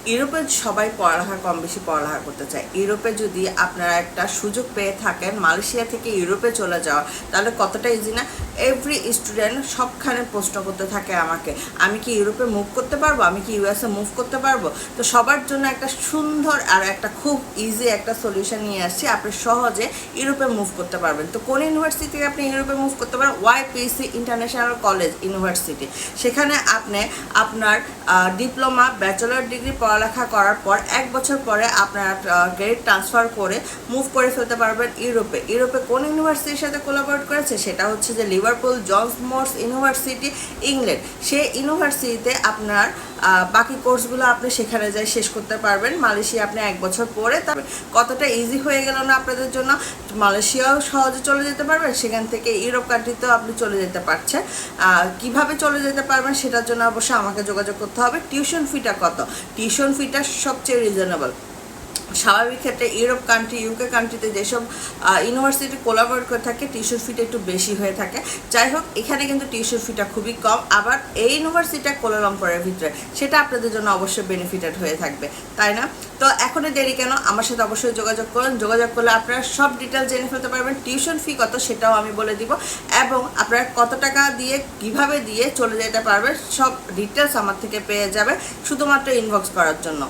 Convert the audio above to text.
ইউরোপে সবাই পড়ালেখা কম বেশি পড়ালেখা করতে চায়। ইউরোপে যদি আপনারা একটা সুযোগ পেয়ে থাকেন মালয়েশিয়া থেকে ইউরোপে চলে যাওয়ার, তাহলে কতটা ইজি না। এভরি স্টুডেন্ট সবখানে প্রশ্ন করতে থাকে আমাকে, আমি কি ইউরোপে মুভ করতে পারবো, আমি কি ইউএসএ মুভ করতে পারবো। তো সবার জন্য একটা সুন্দর আর একটা খুব ইজি একটা সলিউশন নিয়ে আসছি, আপনি সহজে ইউরোপে মুভ করতে পারবেন। তো কোন ইউনিভার্সিটি থেকে আপনি ইউরোপে মুভ করতে পারেন? ওয়াইপিসি ইন্টারন্যাশনাল কলেজ ইউনিভার্সিটি। সেখানে আপনি আপনার ডিপ্লোমা ব্যাচেলর ডিগ্রি পড়ালেখা করার পর 1 বছর পরে আপনার ক্রেডিট ট্রান্সফার করে মুভ করে ফেলতে পারবেন ইউরোপে। ইউরোপে কোন ইউনিভার্সিটির সাথে কোলাবরেট করেছে? সেটা হচ্ছে যে লিভারপুল জন মোরস ইউনিভার্সিটি, ইংল্যান্ড। সেই ইউনিভার্সিটিতে আপনার বাকি কোর্সগুলো আপনি সেখানে যাই শেষ করতে পারবেন। মালয়েশিয়া আপনি 1 বছর পরে, তবে কতটা ইজি হয়ে গেল না আপনাদের জন্য। মালয়েশিয়াও সহজে চলে যেতে পারবেন, সেখান থেকে ইউরোপ কান্ট্রিতেও আপনি চলে যেতে পারছেন। কিভাবে চলে যেতে পারবেন সেটার জন্য অবশ্যই আমাকে যোগাযোগ করতে হবে। টিউশন ফিটা কত? টিউশন ফিটা সবচেয়ে রিজনেবল। স্বাভাবিক ক্ষেত্রে ইউরোপ কান্ট্রি, ইউকে কান্ট্রিতে যেসব ইউনিভার্সিটি কোলাবরেট করে থাকে টিউশন ফিটা একটু বেশি হয়ে থাকে। যাই হোক, এখানে কিন্তু টিউশন ফিটা খুবই কম। আবার এই ইউনিভার্সিটিটা কোলালামপুরের ভিতরে, সেটা আপনাদের জন্য অবশ্যই বেনিফিটেড হয়ে থাকবে, তাই না? তো এখনই দেরি কেন? আমার সাথে অবশ্যই যোগাযোগ করুন। যোগাযোগ করলে আপনারা সব ডিটেল জেনে ফেলতে পারবেন। টিউশন ফি কত সেটাও আমি বলে দিব, এবং আপনারা কত টাকা দিয়ে কিভাবে দিয়ে চলে যেতে পারবেন সব ডিটেলস আমার থেকে পেয়ে যাবে, শুধুমাত্র ইনবক্স করার জন্য।